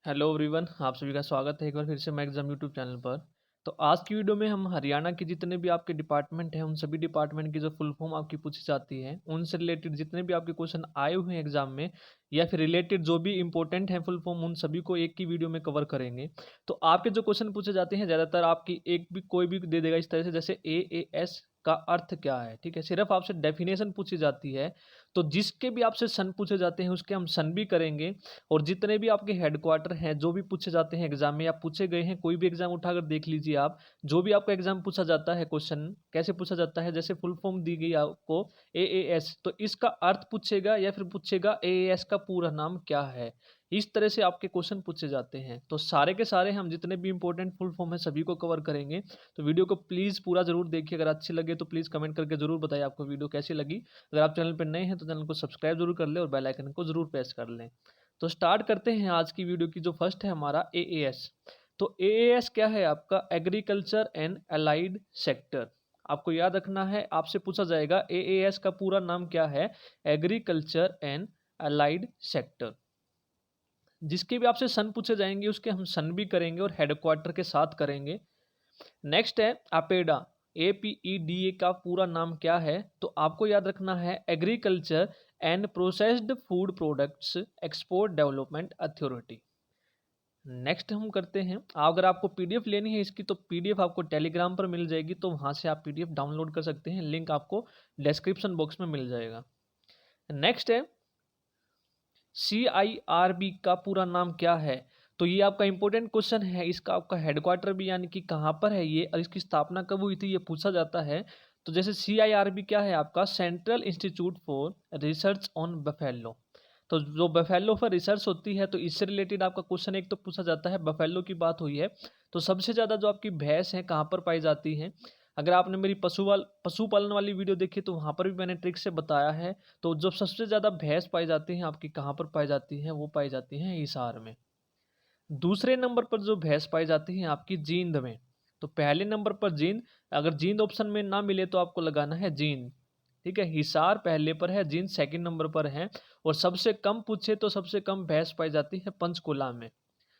Hello everyone, आप सभी का स्वागत है एक बार फिर से मैं एग्जाम यूट्यूब चैनल पर। तो आज की वीडियो में हम हरियाणा के जितने भी आपके डिपार्टमेंट हैं उन सभी डिपार्टमेंट की जो फुल फॉर्म आपकी पूछी जाती है उनसे रिलेटेड जितने भी आपके क्वेश्चन आए हुए हैं एग्जाम में या फिर रिलेटेड जो भी इंपॉर्टेंट है फुल फॉर्म उन सभी को एक की वीडियो में कवर करेंगे। तो आपके जो क्वेश्चन पूछे जाते हैं ज़्यादातर आपकी एक भी कोई भी दे देगा इस तरह से, जैसे AAS का अर्थ क्या है, ठीक है। सिर्फ आपसे डेफिनेशन पूछी जाती है। तो जिसके भी आपसे सन पूछे जाते हैं उसके हम सन भी करेंगे। और जितने भी आपके हेडक्वार्टर हैं जो भी पूछे जाते हैं एग्जाम में या पूछे गए हैं, कोई भी एग्जाम उठाकर देख लीजिए आप। जो भी आपका एग्जाम पूछा जाता है क्वेश्चन कैसे पूछा जाता है, जैसे फुल फॉर्म दी गई आपको AAS, तो इसका अर्थ पूछेगा या फिर पूछेगा AAS का पूरा नाम क्या है। इस तरह से आपके क्वेश्चन पूछे जाते हैं। तो सारे के सारे हम जितने भी इंपॉर्टेंट फुल फॉर्म है सभी को कवर करेंगे। तो वीडियो को प्लीज़ पूरा जरूर देखिए। अगर अच्छी लगे तो प्लीज़ कमेंट करके जरूर बताइए आपको वीडियो कैसी लगी। अगर आप चैनल पर नए हैं तो चैनल को सब्सक्राइब जरूर कर लें और बेल आइकन को जरूर प्रेस कर लें। तो स्टार्ट करते हैं आज की वीडियो की। जो फर्स्ट है हमारा AAS। तो AAS क्या है आपका, एग्रीकल्चर एंड अलाइड सेक्टर। आपको याद रखना है, आपसे पूछा जाएगा AAS का पूरा नाम क्या है, एग्रीकल्चर एंड अलाइड सेक्टर। जिसके भी आपसे सन पूछे जाएंगे उसके हम सन भी करेंगे और हेडक्वार्टर के साथ करेंगे। नेक्स्ट है अपेडा, APEDA का पूरा नाम क्या है, तो आपको याद रखना है agriculture and processed food products export development authority. Next हम करते हैं, अगर आपको PDF लेनी है इसकी तो PDF आपको टेलीग्राम पर मिल जाएगी, तो वहाँ से आप PDF डाउनलोड कर सकते हैं, लिंक आपको डिस्क्रिप्शन बॉक्स में मिल जाएगा। नेक्स्ट है CIRB का पूरा नाम क्या है, तो ये आपका इंपॉर्टेंट क्वेश्चन है। इसका आपका हेडक्वार्टर भी यानी कि कहाँ पर है ये और इसकी स्थापना कब हुई थी ये पूछा जाता है। तो जैसे CIRB क्या है आपका, central institute for research on buffalo. तो जो बफेलो पर रिसर्च होती है तो इससे रिलेटेड आपका क्वेश्चन एक तो पूछा जाता है। बफेलो की बात हुई है तो सबसे ज़्यादा जो आपकी भैंस है कहाँ पर पाई जाती है। अगर आपने मेरी पशुपालन वाली वीडियो देखी तो वहाँ पर भी मैंने ट्रिक से बताया है। तो जो सबसे ज़्यादा भैंस पाई जाती हैं आपकी कहाँ पर पाई जाती हैं, वो पाई जाती हैं हिसार में। दूसरे नंबर पर जो भैंस पाई जाती है आपकी जींद में। तो पहले नंबर पर जींद, अगर जींद ऑप्शन में ना मिले तो आपको लगाना है जींद, ठीक है। हिसार पहले पर है, जींद सेकंड नंबर पर है। और सबसे कम पूछे तो सबसे कम भैंस पाई जाती है पंचकुला में,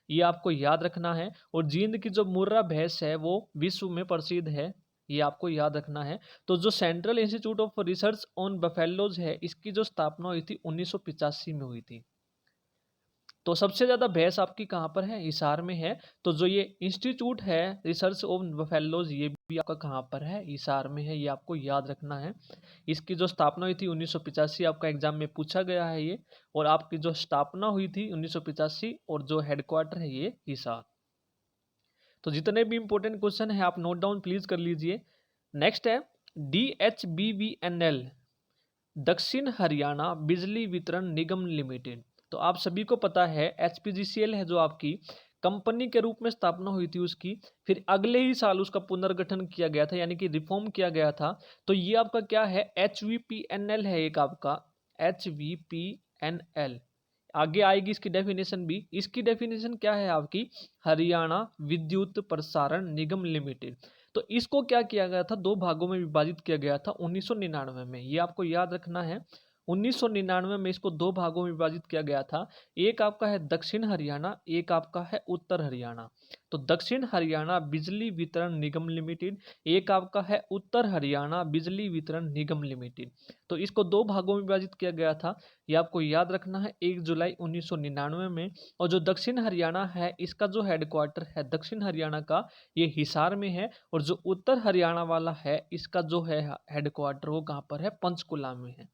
ये आपको याद रखना है। और जींद की जो मुर्रा भैंस है वो विश्व में प्रसिद्ध है, ये आपको याद रखना है। तो जो central institute of research on buffaloes है इसकी जो स्थापना हुई थी 1985 में हुई थी। तो सबसे ज़्यादा भैंस आपकी कहाँ पर है, हिसार में है। तो जो ये इंस्टीट्यूट है रिसर्च ऑन बफेलोज ये भी आपका कहाँ पर है, हिसार में है, ये आपको याद रखना है। इसकी जो स्थापना हुई थी 1985, आपका एग्जाम में पूछा गया है ये। और आपकी जो स्थापना हुई थी 1985 और जो हेडक्वार्टर है ये हिसार। तो जितने भी इंपॉर्टेंट क्वेश्चन है आप नोट डाउन प्लीज कर लीजिए। नेक्स्ट है DHBVNL, दक्षिण हरियाणा बिजली वितरण निगम लिमिटेड। तो आप सभी को पता है HPGCL है जो आपकी कंपनी के रूप में स्थापना हुई थी उसकी, फिर अगले ही साल उसका पुनर्गठन किया गया था यानी कि रिफॉर्म किया गया था। तो ये आपका क्या है, HVPNL है एक आपका, HVPNL। आगे आएगी इसकी डेफिनेशन भी। इसकी डेफिनेशन क्या है आपकी, हरियाणा विद्युत प्रसारण निगम लिमिटेड। तो इसको क्या किया गया था, दो भागों में विभाजित किया गया था 1999 में, ये आपको याद रखना है। 1999 में इसको दो भागों में विभाजित किया गया था। एक आपका है दक्षिण हरियाणा, एक आपका है उत्तर हरियाणा। तो दक्षिण हरियाणा बिजली वितरण निगम लिमिटेड, एक आपका है उत्तर हरियाणा बिजली वितरण निगम लिमिटेड। तो इसको दो भागों में विभाजित किया गया था, ये आपको याद रखना है 1 जुलाई 1999 में। और जो दक्षिण हरियाणा है इसका जो हेडक्वार्टर है दक्षिण हरियाणा का ये हिसार में है। और जो उत्तर हरियाणा वाला है इसका जो है हेडक्वार्टर वो कहाँ पर है, पंचकुला में है।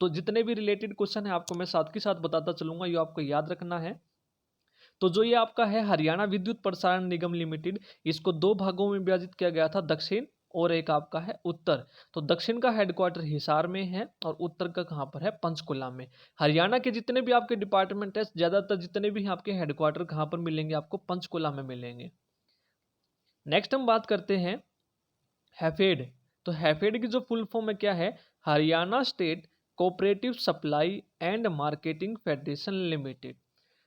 तो जितने भी रिलेटेड क्वेश्चन है आपको मैं साथ के साथ बताता चलूंगा, ये आपको याद रखना है। तो जो ये आपका है हरियाणा विद्युत प्रसारण निगम लिमिटेड, इसको दो भागों में विभाजित किया गया था, दक्षिण और एक आपका है उत्तर। तो दक्षिण का हेडक्वार्टर हिसार में है और उत्तर का कहाँ पर है, पंचकुला में। हरियाणा के जितने भी आपके डिपार्टमेंट है ज्यादातर जितने भी आपके हेडक्वार्टर कहाँ पर मिलेंगे, आपको पंचकुला में मिलेंगे। नेक्स्ट हम बात करते हैं हैफेड। तो हैफेड की जो फुल फॉर्म है क्या है, Haryana state cooperative supply and marketing federation limited.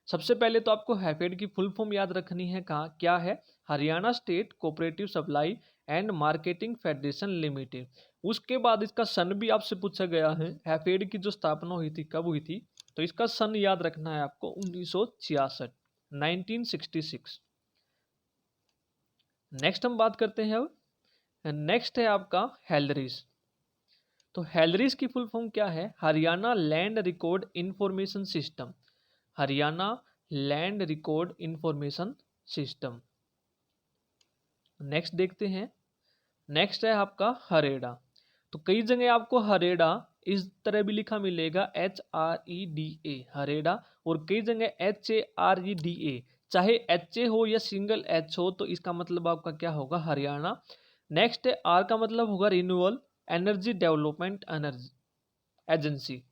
सबसे पहले तो आपको हैफेड की फुल फॉर्म याद रखनी है, कहाँ क्या है, Haryana state cooperative supply and marketing federation limited. उसके बाद इसका सन भी आपसे पूछा गया है, हैफेड की जो स्थापना हुई थी कब हुई थी, तो इसका सन याद रखना है आपको 1966। 1966। नेक्स्ट हम बात करते हैं अब, नेक्स्ट है आपका हेलरिस। तो हेलरिस की फुल फॉर्म क्या है? Haryana land record information system. Haryana land record information system. Next देखते हैं, नेक्स्ट है आपका हरेड़ा। तो कई जगह आपको हरेड़ा इस तरह भी लिखा मिलेगा HREDA हरेड़ा, और कई जगह HAREDA। चाहे एच ए हो या सिंगल एच हो तो इसका मतलब आपका क्या होगा? हरियाणा। नेक्स्ट है आर का मतलब होगा renewal energy development energy agency.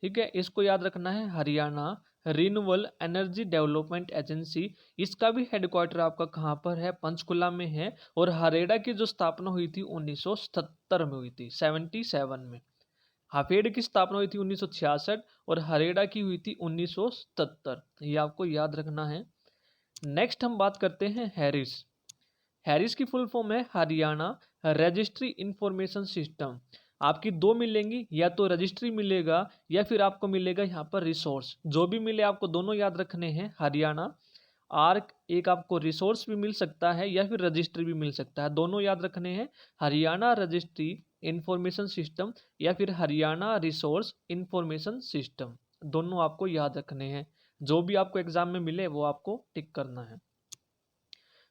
ठीक है, इसको याद रखना है, Haryana renewal energy development agency. इसका भी हेडक्वार्टर आपका कहाँ पर है? पंचकुला में है। और हरेड़ा की जो स्थापना हुई थी 1977 में हुई थी, 77 में। हाफेड़ की स्थापना हुई थी 1966 और हरेड़ा की हुई थी 1977। ये आपको याद रखना है। नेक्स्ट हम बात करते हैं हैरिस। हैरिस की फुल फॉर्म है हरियाणा रजिस्ट्री इंफॉर्मेशन सिस्टम। आपकी दो मिलेंगी, या तो रजिस्ट्री मिलेगा या फिर आपको मिलेगा यहाँ पर रिसोर्स। जो भी मिले आपको दोनों याद रखने हैं। हरियाणा आर्क एक आपको रिसोर्स भी मिल सकता है या फिर रजिस्ट्री भी मिल सकता है, दोनों याद रखने हैं। हरियाणा रजिस्ट्री इंफॉर्मेशन सिस्टम या फिर हरियाणा रिसोर्स इंफॉर्मेशन सिस्टम, दोनों आपको याद रखने हैं। जो भी आपको एग्जाम में मिले वो आपको टिक करना है।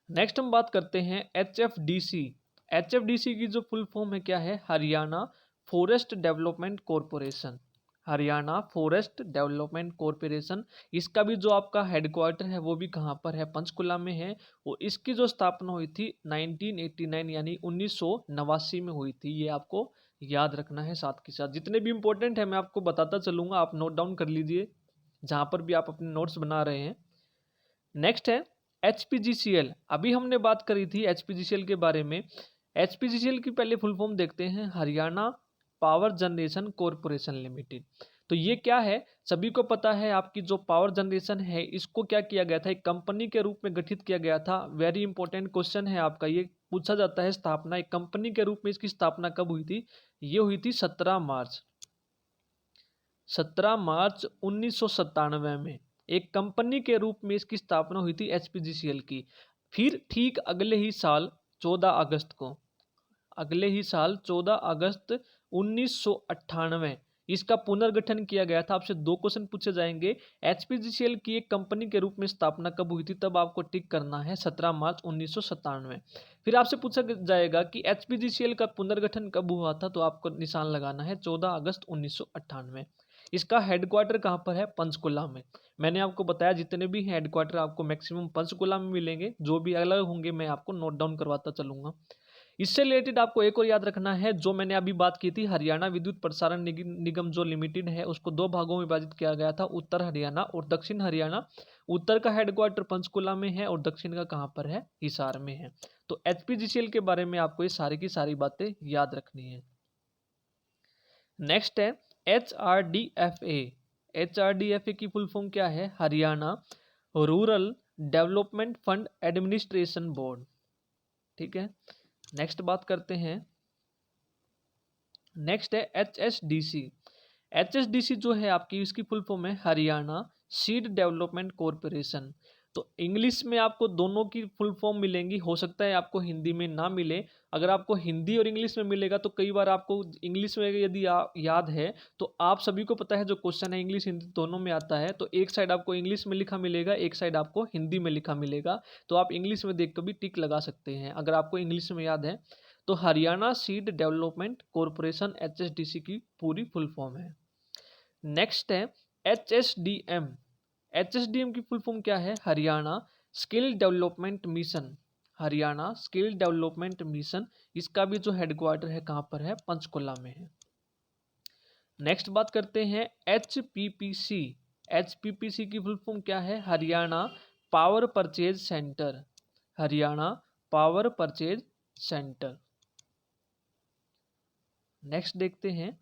नेक्स्ट हम बात करते हैं HFDC। HFDC की जो फुल फॉर्म है क्या है? Haryana forest development corporation. Haryana forest development corporation. इसका भी जो आपका हेडक्वार्टर है वो भी कहाँ पर है? पंचकुला में है। और इसकी जो स्थापना हुई थी 1989 यानी 1989 में हुई थी। ये आपको याद रखना है। साथ के साथ जितने भी इंपॉर्टेंट है मैं आपको बताता चलूंगा, आप नोट डाउन कर लीजिए जहाँ पर भी आप अपने नोट्स बना रहे हैं। नेक्स्ट है HPGCL। अभी हमने बात करी थी HPGCL के बारे में। HPGCL की पहले फुल फॉर्म देखते हैं, Haryana power generation corporation limited. तो ये क्या है? सभी को पता है आपकी जो पावर जनरेशन है इसको क्या किया गया था? एक कंपनी के रूप में गठित किया गया था। वेरी इंपॉर्टेंट क्वेश्चन है आपका, ये पूछा जाता है। स्थापना एक कंपनी के रूप में इसकी स्थापना कब हुई थी? ये हुई थी 17 मार्च 1997 में। एक कंपनी के रूप में इसकी स्थापना हुई थी HPGCL की। फिर ठीक अगले ही साल 14 अगस्त 1998 इसका पुनर्गठन किया गया था। आपसे दो क्वेश्चन पूछे जाएंगे, HPGCL की एक कंपनी के रूप में स्थापना कब हुई थी? तब आपको टिक करना है 17 मार्च 1997। फिर आपसे पूछा जाएगा कि HPGCL का पुनर्गठन कब हुआ था? तो आपको निशान लगाना है 14 अगस्त 1998। इसका हेडक्वार्टर कहाँ पर है? पंचकुला में। मैंने आपको बताया जितने भी हेडक्वार्टर आपको मैक्सिमम पंचकुला में मिलेंगे, जो भी अलग होंगे मैं आपको नोट डाउन करवाता चलूंगा। इससे रिलेटेड आपको एक और याद रखना है, जो मैंने अभी बात की थी, हरियाणा विद्युत प्रसारण निगम जो लिमिटेड है उसको दो भागों में विभाजित किया गया था, उत्तर हरियाणा और दक्षिण हरियाणा। उत्तर का हेडक्वार्टर पंचकुला में है और दक्षिण का कहाँ पर है? हिसार में है। तो HPGCL के बारे में आपको ये सारी की सारी बातें याद रखनी है। नेक्स्ट है HRDFA। HRDFA की फुल फॉर्म क्या है? Haryana rural development fund administration board. ठीक है, नेक्स्ट बात करते हैं। नेक्स्ट है HSDC। HSDC जो है आपकी, इसकी फुल फॉर्म है हरियाणा सीड डेवलपमेंट कॉरपोरेशन। तो इंग्लिश में आपको दोनों की फुल फॉर्म मिलेंगी, हो सकता है आपको हिंदी में ना मिले। अगर आपको हिंदी और इंग्लिश में मिलेगा तो कई बार आपको इंग्लिश में यदि याद है तो आप सभी को पता है जो क्वेश्चन है इंग्लिश हिंदी दोनों में आता है, तो एक साइड आपको इंग्लिश में लिखा मिलेगा, एक साइड आपको हिंदी में लिखा मिलेगा। तो आप इंग्लिश में देख कर भी टिक लगा सकते हैं अगर आपको इंग्लिश में याद है। तो Haryana seed development corporation HSDC की पूरी फुल फॉर्म है। नेक्स्ट है HSDM। HSDM की फुल फॉर्म क्या है? Haryana skill development mission. Haryana skill development mission. इसका भी जो हेडक्वार्टर है कहाँ पर है? पंचकुला में है। नेक्स्ट बात करते हैं HPPC। HPPC की फुल फॉर्म क्या है? Haryana power purchase centre. Haryana power purchase centre. Next देखते हैं।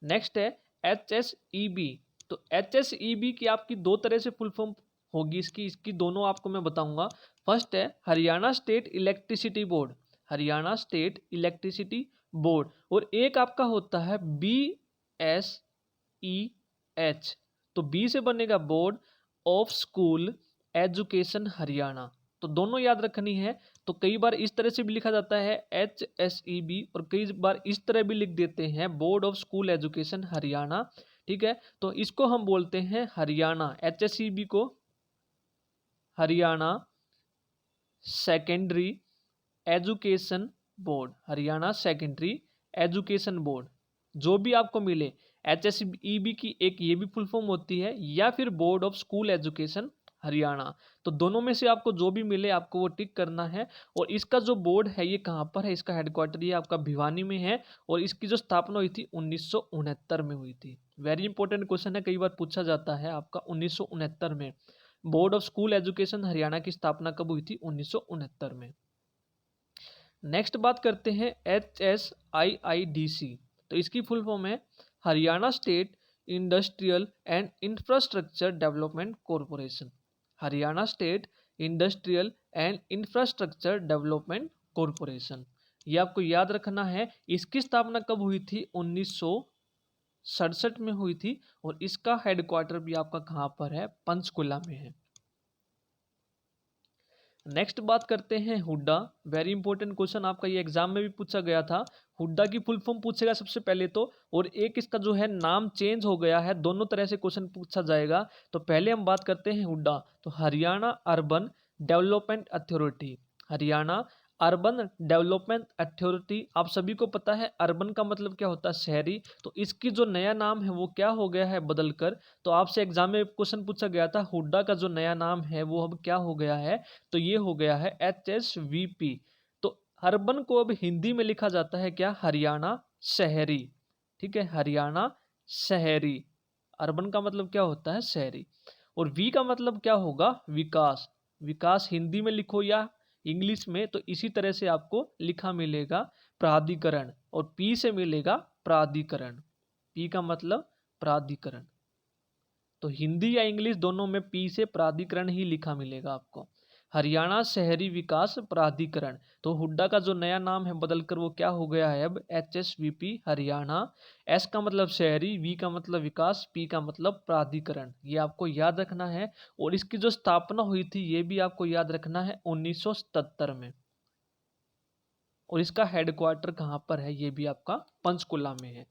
नेक्स्ट है HSEB। तो HSEB की आपकी दो तरह से फुल फॉर्म होगी, इसकी दोनों आपको मैं बताऊंगा। फर्स्ट है Haryana state electricity board. Haryana state electricity board. और एक आपका होता है BSEH। तो बी से बनेगा board of school education Haryana. तो दोनों याद रखनी है। तो कई बार इस तरह से भी लिखा जाता है HSEB, और कई बार इस तरह भी लिख देते हैं board of school education Haryana. ठीक है, तो इसको हम बोलते हैं हरियाणा, HSEB को Haryana secondary education board, Haryana secondary education board. जो भी आपको मिले, HSEB की एक ये भी फुल फॉर्म होती है, या फिर board of school education Haryana. तो दोनों में से आपको जो भी मिले आपको वो टिक करना है। और इसका जो बोर्ड है ये कहाँ पर है, इसका हेडक्वार्टर ये आपका भिवानी में है, और इसकी जो स्थापना हुई थी 1969 में हुई थी। वेरी इंपॉर्टेंट क्वेश्चन है, कई बार पूछा जाता है आपका 1969 में board of school education Haryana की स्थापना कब हुई थी, 1969 में। नेक्स्ट बात करते हैं HSIIDC। तो इसकी फुल फॉर्म है Haryana state industrial and infrastructure development corporation, Haryana state industrial and infrastructure development corporation. ये आपको याद रखना है। इसकी स्थापना कब हुई थी, 1967 में हुई थी, और इसका हेडक्वार्टर भी आपका कहाँ पर है, पंचकुला में है। नेक्स्ट बात करते हैं हुड्डा। वेरी इंपॉर्टेंट क्वेश्चन, आपका ये एग्जाम में भी पूछा गया था। हुड्डा की फुल फॉर्म पूछेगा सबसे पहले तो, और एक इसका जो है नाम चेंज हो गया है, दोनों तरह से क्वेश्चन पूछा जाएगा। तो पहले हम बात करते हैं हुड्डा। तो Haryana urban development authority, Haryana urban development authority. आप सभी को पता है अर्बन का मतलब क्या होता है, शहरी। तो इसकी जो नया नाम है वो क्या हो गया है, बदलकर। तो आपसे एग्जाम में क्वेश्चन पूछा गया था, हुड्डा का जो नया नाम है वो अब क्या हो गया है, तो ये हो गया है HSVP। तो अर्बन को अब हिंदी में लिखा जाता है क्या, हरियाणा शहरी। ठीक है, हरियाणा शहरी। अर्बन का मतलब क्या होता है, शहरी। और वी का मतलब क्या होगा, विकास। विकास हिंदी में लिखो या इंग्लिश में, तो इसी तरह से आपको लिखा मिलेगा प्राधिकरण, और पी से मिलेगा प्राधिकरण। पी का मतलब प्राधिकरण। तो हिंदी या इंग्लिश दोनों में पी से प्राधिकरण ही लिखा मिलेगा आपको, हरियाणा शहरी विकास प्राधिकरण। तो हुड्डा का जो नया नाम है बदलकर वो क्या हो गया है अब, HSVP हरियाणा। एस का मतलब शहरी, वी का मतलब विकास, पी का मतलब प्राधिकरण। ये आपको याद रखना है। और इसकी जो स्थापना हुई थी ये भी आपको याद रखना है 1977 में। और इसका हेडक्वार्टर कहाँ पर है, ये भी आपका पंचकुला में है।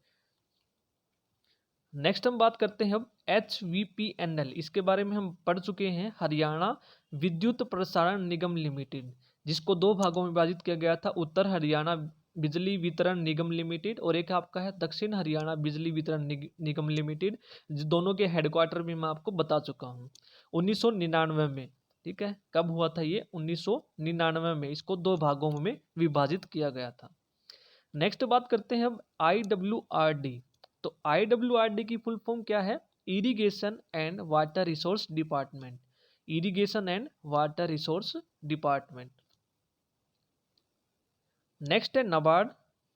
नेक्स्ट हम बात करते हैं अब HVPNL। इसके बारे में हम पढ़ चुके हैं, हरियाणा विद्युत प्रसारण निगम लिमिटेड, जिसको दो भागों में विभाजित किया गया था, उत्तर हरियाणा बिजली वितरण निगम लिमिटेड, और एक आपका है दक्षिण हरियाणा बिजली वितरण निगम लिमिटेड। दोनों के हेडक्वार्टर भी मैं आपको बता चुका हूँ 1999 में। ठीक है, कब हुआ था ये, 1999 में। इसको दो भागों में विभाजित किया गया था। नेक्स्ट बात करते हैं अब IWRD। तो IWRD की फुल फॉर्म क्या है, irrigation and water resource department, irrigation and water resource department. Next है नाबार्ड।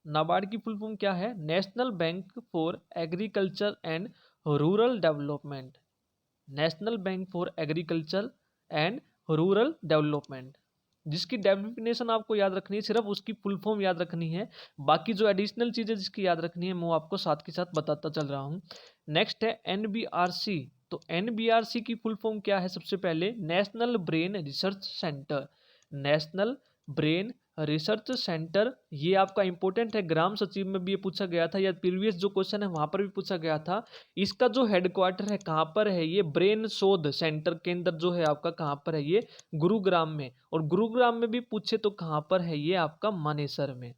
नाबार्ड की फुल फॉर्म क्या है, national bank for agriculture and rural development, national bank for agriculture and rural development. जिसकी definition आपको याद रखनी है, सिर्फ उसकी फुल फॉर्म याद रखनी है। बाकी जो एडिशनल चीज़ें जिसकी याद रखनी है मैं आपको साथ के साथ बताता चल रहा हूँ। नेक्स्ट है NBRC। तो NBRC की फुल फॉर्म क्या है, सबसे पहले national brain research centre, national brain research centre. ये आपका इंपॉर्टेंट है, ग्राम सचिव में भी ये पूछा गया था, या प्रीवियस जो क्वेश्चन है वहां पर भी पूछा गया था। इसका जो हेडक्वार्टर है कहाँ पर है, ये ब्रेन शोध सेंटर केंद्र जो है आपका कहाँ पर है, ये गुरुग्राम में। और गुरुग्राम में भी पूछे तो कहाँ पर है, ये आपका मानेसर में,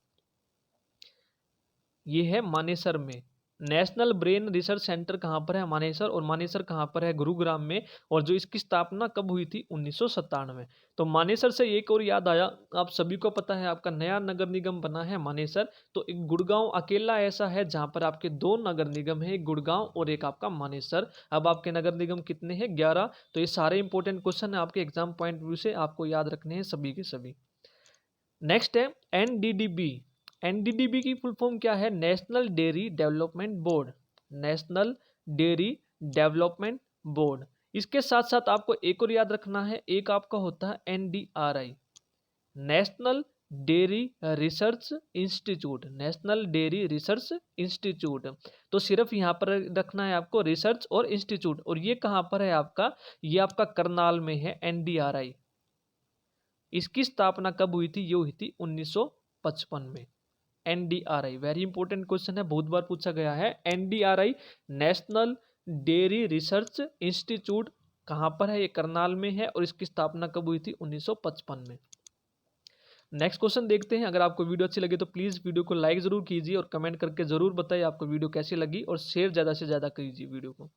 ये है मानेसर में। नेशनल ब्रेन रिसर्च सेंटर कहाँ पर है, मानेसर, और मानेसर कहाँ पर है, गुरुग्राम में। और जो इसकी स्थापना कब हुई थी, 1997। तो मानेसर से एक और याद आया, आप सभी को पता है आपका नया नगर निगम बना है मानेसर। तो एक गुड़गांव अकेला ऐसा है जहाँ पर आपके दो नगर निगम है, एक गुड़गांव और एक आपका मानेसर। अब आपके नगर निगम कितने हैं, 11। तो ये सारे इंपॉर्टेंट क्वेश्चन है आपके एग्जाम पॉइंट व्यू से, आपको याद रखने हैं सभी के सभी। नेक्स्ट है NDDB। NDDB की फुल फॉर्म क्या है, national dairy development board, national dairy development board. इसके साथ साथ आपको एक और याद रखना है, एक आपका होता है NDRI, national dairy research institute, national dairy research institute. तो सिर्फ यहाँ पर रखना है आपको रिसर्च और इंस्टीट्यूट। और ये कहाँ पर है आपका, ये आपका करनाल में है, NDRI। इसकी स्थापना कब हुई थी, ये हुई थी 1955 में। NDRI वेरी इंपॉर्टेंट क्वेश्चन है, बहुत बार पूछा गया है। NDRI national dairy research institute कहाँ पर है, ये करनाल में है और इसकी स्थापना कब हुई थी, 1955 में। नेक्स्ट क्वेश्चन देखते हैं। अगर आपको वीडियो अच्छी लगी तो प्लीज़ वीडियो को लाइक ज़रूर कीजिए और कमेंट करके ज़रूर बताइए आपको वीडियो कैसी लगी, और शेयर ज़्यादा से ज़्यादा कीजिए वीडियो को।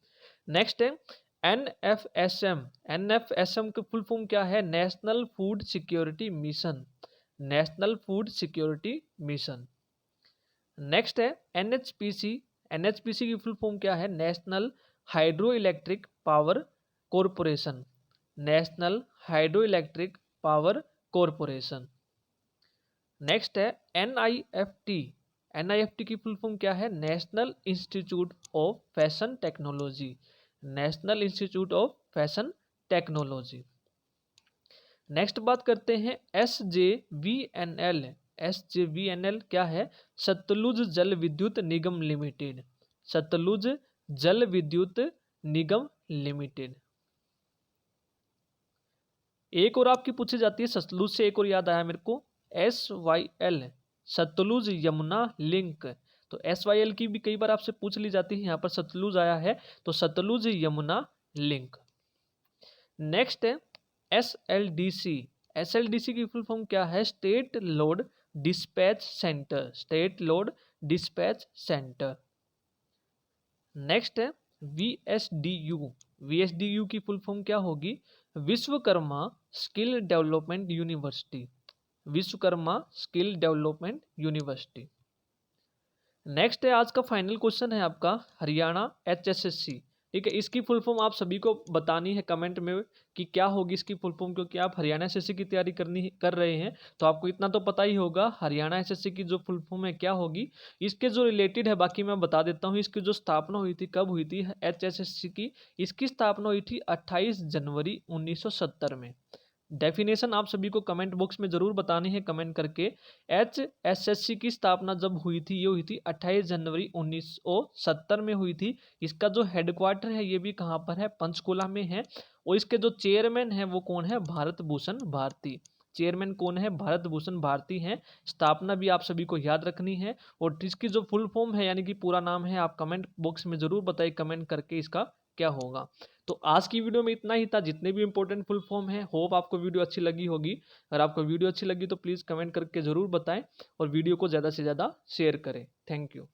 नेक्स्ट है NFSM। NFSM की फुल फॉर्म क्या है, national food security mission, national food security mission. Next है NHPC। NHPC की फुल फॉर्म क्या है, national hydro electric power corporation, national hydro electric power corporation. Next है NIFT। NIFT की फुल फॉर्म क्या है, national institute of fashion technology, national institute of fashion technology. Next बात करते हैं SJVNL। SJVNL क्या है, सतलुज जल विद्युत निगम लिमिटेड, सतलुज जल विद्युत निगम लिमिटेड। एक और आपकी पूछी जाती है सतलुज से, एक और याद आया मेरे को, SYL, सतलुज यमुना लिंक। तो SYL की भी कई बार आपसे पूछ ली जाती है, यहाँ पर सतलुज आया है तो सतलुज यमुना लिंक। नेक्स्ट है SLDC। SLDC की फुल फॉर्म क्या है, state load dispatch centre, state load dispatch centre. Next है VSDU। VSDU की फुल फॉर्म क्या होगी, Vishwakarma skill development university, Vishwakarma skill development university. Next है आज का फाइनल क्वेश्चन है आपका, हरियाणा HSSC। ठीक है, इसकी फुल फॉर्म आप सभी को बतानी है कमेंट में कि क्या होगी इसकी फुल फॉर्म, क्योंकि आप हरियाणा SSC की तैयारी कर रहे हैं तो आपको इतना तो पता ही होगा हरियाणा SSC की जो फुल फॉर्म है क्या होगी। इसके जो रिलेटेड है बाकी मैं बता देता हूँ। इसकी जो स्थापना हुई थी, कब हुई थी HSSC की, इसकी स्थापना हुई थी 28 जनवरी 1970 में। डेफिनेशन आप सभी को कमेंट बॉक्स में जरूर बतानी है कमेंट करके। HSSC की स्थापना जब हुई थी, ये हुई थी 28 जनवरी 1970 में हुई थी। इसका जो हेडक्वार्टर है ये भी कहाँ पर है, पंचकुला में है। और इसके जो चेयरमैन है वो कौन है, भारत भूषण भारती। चेयरमैन कौन है, भारत भूषण भारती हैं। स्थापना भी आप सभी को याद रखनी है। और इसकी जो फुल फॉर्म है यानी कि पूरा नाम है, आप कमेंट बॉक्स में जरूर बताइए कमेंट करके इसका क्या होगा। तो आज की वीडियो में इतना ही था, जितने भी इंपॉर्टेंट फुल फॉर्म है। होप आपको वीडियो अच्छी लगी होगी। अगर आपको वीडियो अच्छी लगी तो प्लीज़ कमेंट करके ज़रूर बताएं और वीडियो को ज़्यादा से ज़्यादा शेयर करें। Thank you.